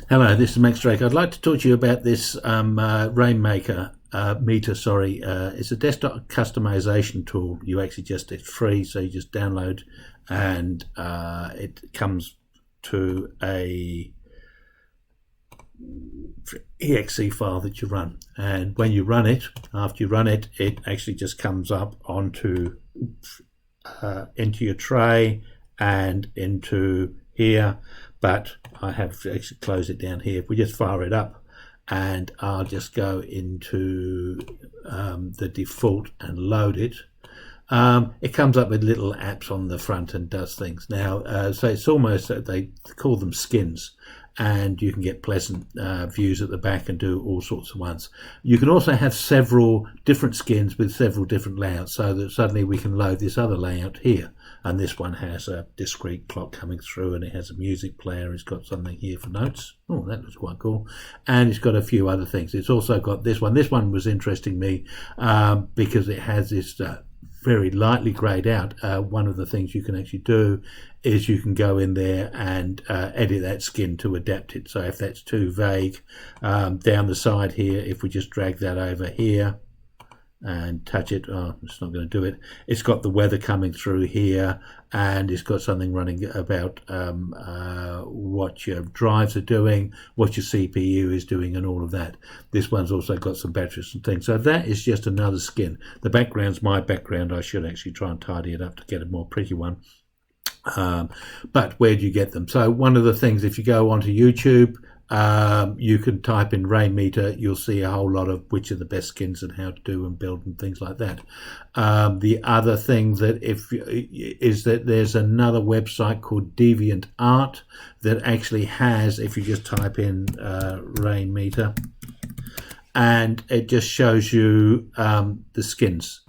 Hello, this is Max Drake. I'd like to talk to you about this Rainmaker meter. It's a desktop customization tool. It's free, so you just download, and it comes to a exe file that you run. And when you run it, after you run it, it actually just comes up onto into your tray and into here. But I have to actually close it down here. If we just fire it up, and I'll just go into the default and load it. It comes up with little apps on the front and does things. Now, so it's almost, they call them skins, and you can get pleasant views at the back and do all sorts of ones. You can also have several different skins with several different layouts, so that suddenly we can load this other layout here. And this one has a discrete clock coming through, and it has a music player. It's got something here for notes. Oh, that was quite cool. And it's got a few other things. It's also got this one. This one was interesting me because it has this very lightly grayed out. One of the things you can actually do is you can go in there and edit that skin to adapt it. So if that's too vague, down the side here, if we just drag that over here and touch it, it's not going to do it. It's got the weather coming through here, and it's got something running about what your drives are doing, what your CPU is doing, and all of that. This one's also got some batteries and things. So that is just another skin. The background's my background. I should actually try and tidy it up to get a more pretty one. But where do you get them? So one of the things, if you go onto YouTube, you can type in Rainmeter. You'll see a whole lot of which are the best skins and how to do and build and things like that. The other thing that is that there's another website called DeviantArt that actually has, if you just type in Rainmeter, and it just shows you the skins.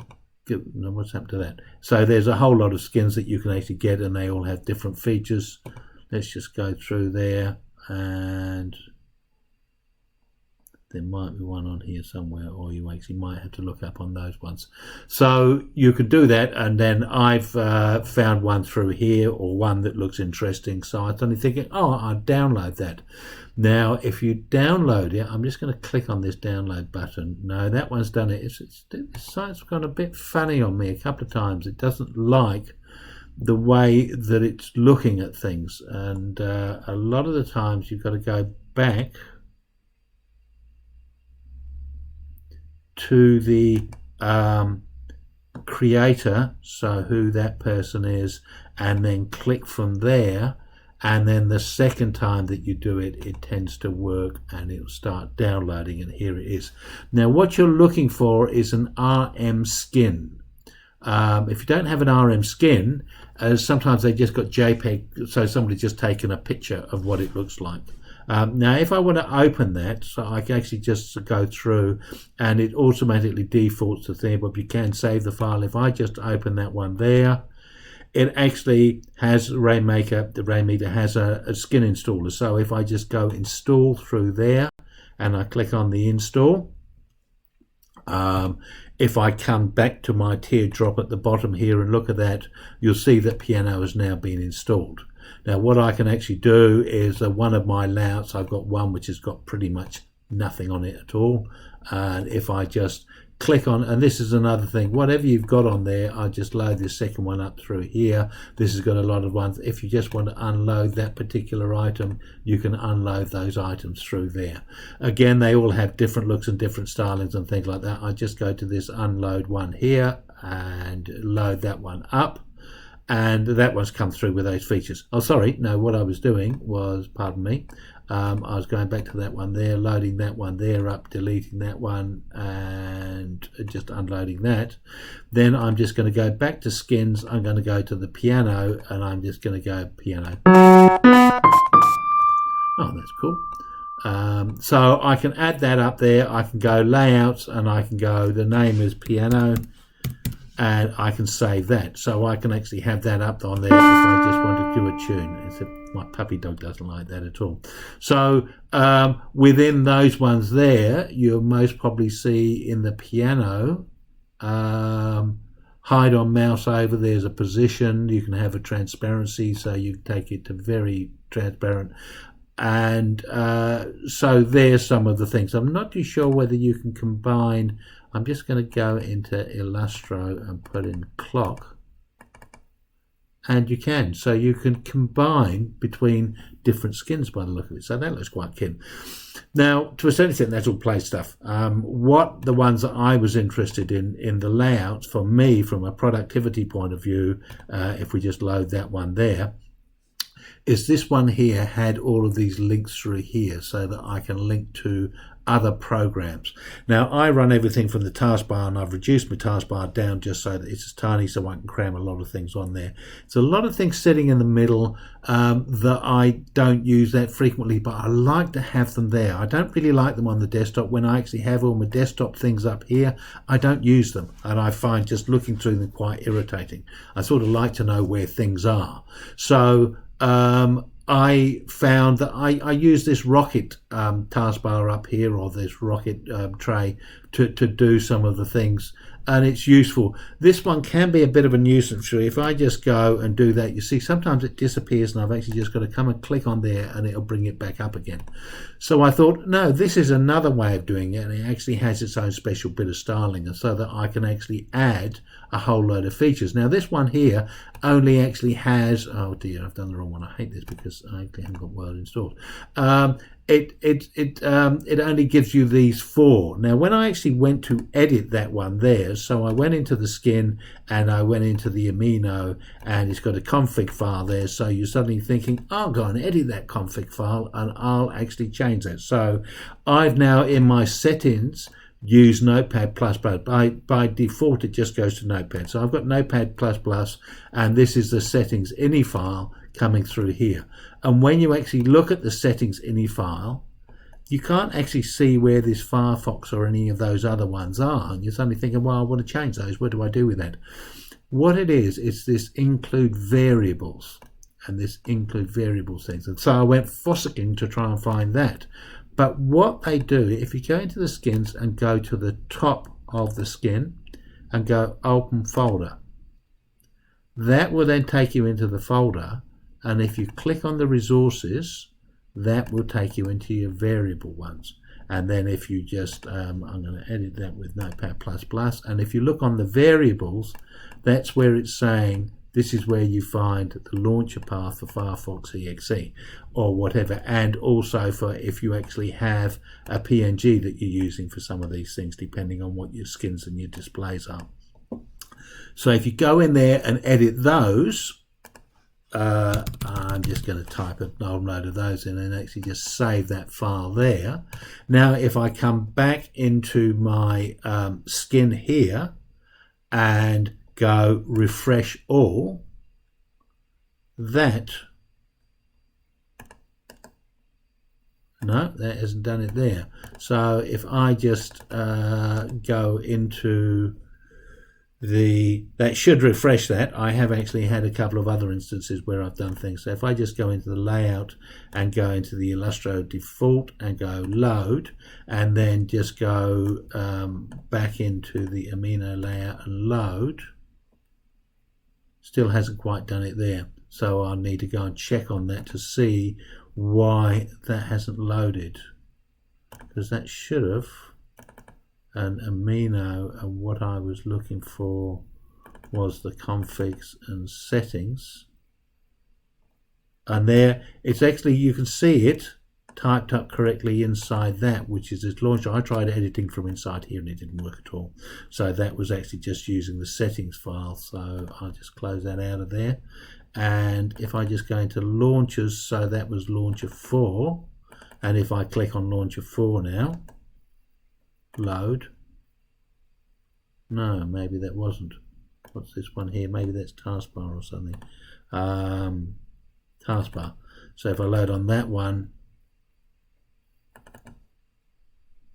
What's happened to that? So there's a whole lot of skins that you can actually get, and they all have different features. Let's just go through there, and there might be one on here somewhere, or you actually might have to look up on those ones. So you could do that, and then I've found one through here, or one that looks interesting. So I was only thinking, oh, I'll download that. Now, if you download it, I'm just going to click on this download button. No, that one's done it. The site's gone a bit funny on me a couple of times. It doesn't like the way that it's looking at things, and a lot of the times you've got to go back to the creator, so who that person is, and then click from there. And then the second time that you do it, it tends to work, and it'll start downloading, and here it is. Now what you're looking for is an RM skin. If you don't have an RM skin, sometimes they just got JPEG, so somebody's just taken a picture of what it looks like. Now if I want to open that, so I can actually just go through, and it automatically defaults to thing, but you can save the file. If I just open that one there, it actually has Rainmaker. The Rainmeter has a skin installer. So if I just go install through there, and I click on the install, if I come back to my teardrop at the bottom here and look at that, you'll see that piano has now been installed. Now what I can actually do is one of my layouts, I've got one which has got pretty much nothing on it at all, and if I just click on, and this is another thing, whatever you've got on there, I just load this second one up through here. This has got a lot of ones. If you just want to unload that particular item, you can unload those items through there. Again, they all have different looks and different stylings and things like that. I just go to this unload one here and load that one up, and that one's come through with those features. Oh, sorry, no, what I was doing was, pardon me, I was going back to that one there, loading that one there up, deleting that one, and just unloading that. Then I'm just going to go back to skins. I'm going to go to the piano, and I'm just going to go piano. Oh, that's cool. So I can add that up there. I can go layouts, and I can go, the name is piano, and I can save that. So I can actually have that up on there if I just want to do a tune. Except my puppy dog doesn't like that at all. So within those ones there, you'll most probably see in the piano, hide on mouse over, there's a position. You can have a transparency, so you take it to very transparent. And so there's some of the things. I'm not too sure whether you can combine. I'm just going to go into Illustro and put in clock. And you can. So you can combine between different skins by the look of it. So that looks quite keen. Now, to a certain extent, that's all play stuff. What the ones that I was interested in the layouts for me from a productivity point of view, if we just load that one there, is this one here had all of these links through here so that I can link to other programs. Now, I run everything from the taskbar, and I've reduced my taskbar down just so that it's as tiny so I can cram a lot of things on there. So a lot of things sitting in the middle that I don't use that frequently, but I like to have them there. I don't really like them on the desktop. When I actually have all my desktop things up here, I don't use them, and I find just looking through them quite irritating. I sort of like to know where things are. So I found that I use this rocket taskbar up here, or this rocket tray to do some of the things, and it's useful. This one can be a bit of a nuisance. If I just go and do that, you see sometimes it disappears, and I've actually just got to come and click on there and it'll bring it back up again. So I thought, no, this is another way of doing it, and it actually has its own special bit of styling, and so that I can actually add a whole load of features. Now this one here only actually has, oh dear, I've done the wrong one. I hate this because I actually haven't got Word installed. It only gives you these 4. Now when I actually went to edit that one there, so I went into the skin and I went into the amino, and it's got a config file there, so you're suddenly thinking, I'll go and edit that config file and I'll actually change that. So I've now in my settings use Notepad++. By default it just goes to Notepad, so I've got Notepad++, and this is the settings ini file coming through here. And when you actually look at the settings ini file, you can't actually see where this Firefox or any of those other ones are, and you're suddenly thinking, well, I want to change those. What do I do with that? What it is, it's this include variables, and this include variables things. And so I went fossicking to try and find that. But what they do, if you go into the skins and go to the top of the skin and go open folder, that will then take you into the folder, and if you click on the resources, that will take you into your variable ones. And then if you just, I'm going to edit that with Notepad++, and if you look on the variables, that's where it's saying this is where you find the launcher path for Firefox exe or whatever, and also for if you actually have a PNG that you're using for some of these things, depending on what your skins and your displays are. So if you go in there and edit those, I'm just going to type a whole load of those in and actually just save that file there. Now if I come back into my skin here and go refresh all, that hasn't done it there. So if I just go into that should refresh that. I have actually had a couple of other instances where I've done things. So if I just go into the layout and go into the Illustro default and go load, and then just go back into the amino layout and load, still hasn't quite done it there. So I'll need to go and check on that to see why that hasn't loaded, because that should have. And amino, and what I was looking for was the configs and settings, and there it's actually, you can see it typed up correctly inside that, which is its launcher. I tried editing from inside here and it didn't work at all, so that was actually just using the settings file. So I'll just close that out of there, and if I just go into launchers, so that was launcher 4, and if I click on launcher 4 now, load, no, maybe that wasn't. What's this one here? Maybe that's taskbar or something. Taskbar. So if I load on that one,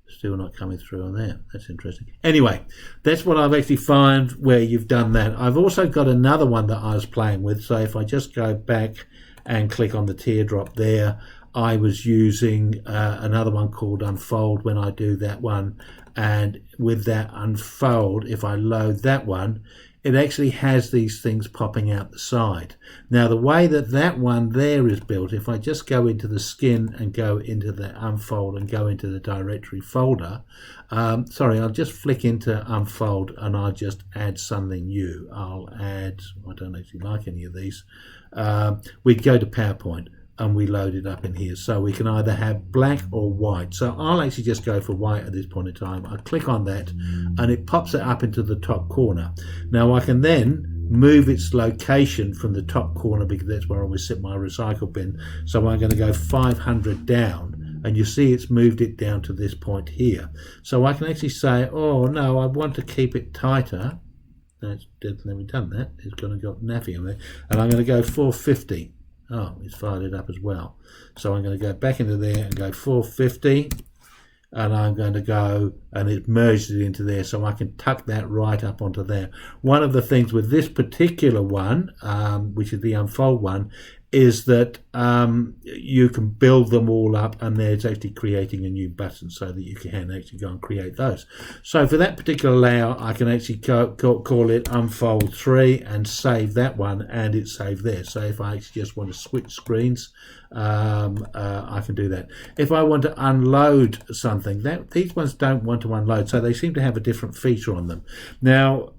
still not coming through on there. That's interesting. Anyway, that's what I've actually found where you've done that. I've also got another one that I was playing with. So if I just go back and click on the teardrop there, I was using another one called Unfold when I do that one, and with that Unfold, if I load that one, it actually has these things popping out the side. Now the way that that one there is built, if I just go into the skin and go into the unfold and go into the directory folder, sorry, I'll just flick into unfold and I'll just add something new. I'll add, I don't actually like any of these. We'd go to PowerPoint and we load it up in here, so we can either have black or white. So I'll actually just go for white at this point in time. I click on that and it pops it up into the top corner. Now I can then move its location from the top corner, because that's where I always set my recycle bin. So I'm going to go 500 down, and you see it's moved it down to this point here. So I can actually say, oh no, I want to keep it tighter. That's definitely done that. It's going to go naffy on there, and I'm going to go 450. Oh, it's fired it up as well. So I'm going to go back into there and go 450, and I'm going to go, and it merged it into there, so I can tuck that right up onto there. One of the things with this particular one, which is the unfold one, is that you can build them all up, and there's actually creating a new button so that you can actually go and create those. So for that particular layout, I can actually call it unfold 3 and save that one, and it's saved there. So if I actually just want to switch screens, I can do that. If I want to unload something, these ones don't want to unload, so they seem to have a different feature on them. Now,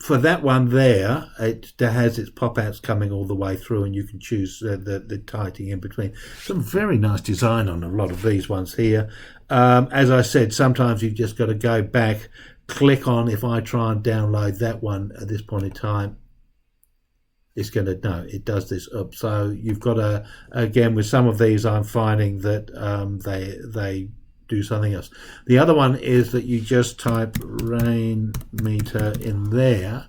for that one there, it has its pop-outs coming all the way through, and you can choose the tightening in between. Some very nice design on a lot of these ones here. As I said, sometimes you've just got to go back, click on, if I try and download that one at this point in time, it's going to, no, it does this up. So you've got to, again, with some of these, I'm finding that they do something else. The other one is that you just type Rainmeter in there.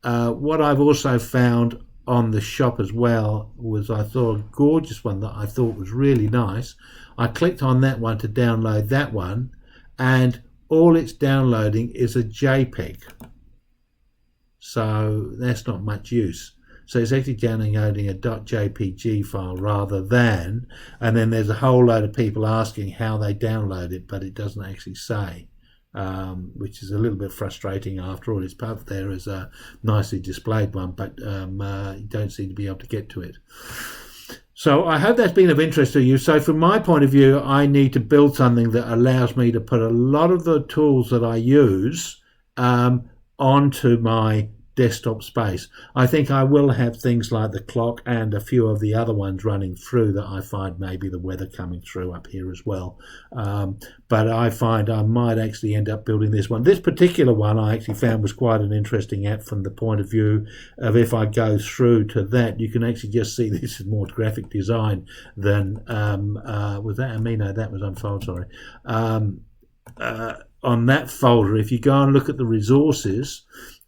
What I've also found on the shop as well was, I saw a gorgeous one that I thought was really nice. I clicked on that one to download that one, and all it's downloading is a JPEG. So that's not much use. So it's actually downloading a .jpg file rather than, and then there's a whole load of people asking how they download it, but it doesn't actually say, which is a little bit frustrating. After all, it's up there as a nicely displayed one, but you don't seem to be able to get to it. So I hope that's been of interest to you. So from my point of view, I need to build something that allows me to put a lot of the tools that I use onto my desktop space. I think I will have things like the clock and a few of the other ones running through that I find, maybe the weather coming through up here as well. But I find I might actually end up building this one. This particular one I actually found was quite an interesting app from the point of view of, if I go through to that, you can actually just see this is more graphic design than, was that Amino? That was Unfold, sorry. On that folder, if you go and look at the resources,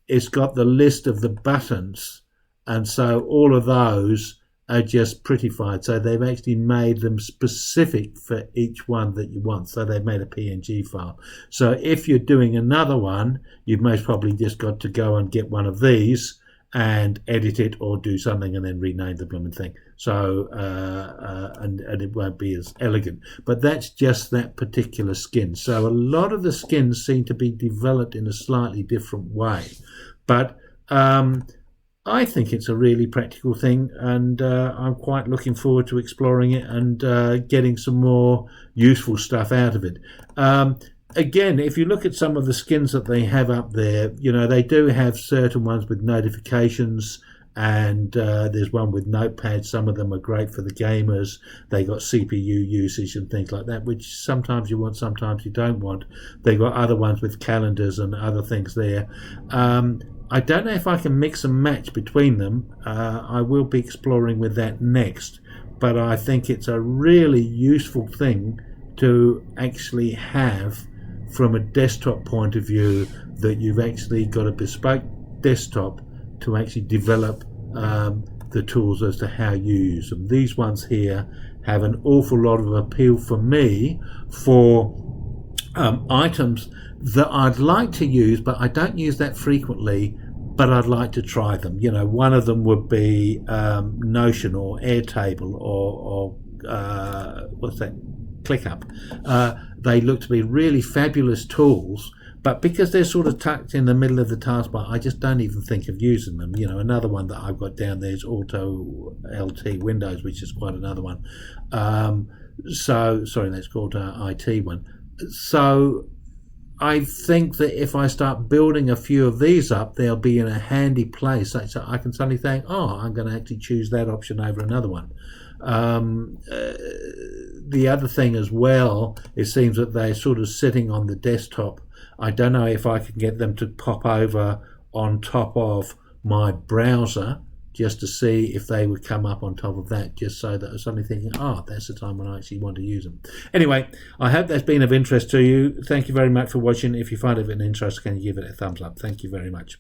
it's got the list of the buttons, and so all of those are just prettified. So they've actually made them specific for each one that you want. So they've made a PNG file. So if you're doing another one, you've most probably just got to go and get one of these and edit it or do something and then rename the blooming thing. So and it won't be as elegant, but that's just that particular skin. So a lot of the skins seem to be developed in a slightly different way, but I think it's a really practical thing, and I'm quite looking forward to exploring it and getting some more useful stuff out of it. Again, if you look at some of the skins that they have up there, you know, they do have certain ones with notifications, and there's one with notepads. Some of them are great for the gamers. They got CPU usage and things like that, which sometimes you want, sometimes you don't want. They got other ones with calendars and other things there. I don't know if I can mix and match between them. I will be exploring with that next, but I think it's a really useful thing to actually have from a desktop point of view, that you've actually got a bespoke desktop to actually develop the tools as to how you use them. These ones here have an awful lot of appeal for me for items that I'd like to use, but I don't use that frequently, but I'd like to try them. You know, one of them would be Notion or Airtable or what's that? ClickUp. They look to be really fabulous tools, but because they're sort of tucked in the middle of the taskbar, I just don't even think of using them. Another one that I've got down there is Auto LT Windows, which is quite another one. Sorry, that's called IT one. So I think that if I start building a few of these up, they'll be in a handy place. So I can suddenly think, I'm going to actually choose that option over another one. The other thing as well, it seems that they're sort of sitting on the desktop. I don't know if I can get them to pop over on top of my browser just to see if they would come up on top of that, just so that I was suddenly thinking, that's the time when I actually want to use them. Anyway, I hope that's been of interest to you. Thank you very much for watching. If you find it of an interest, can you give it a thumbs up? Thank you very much.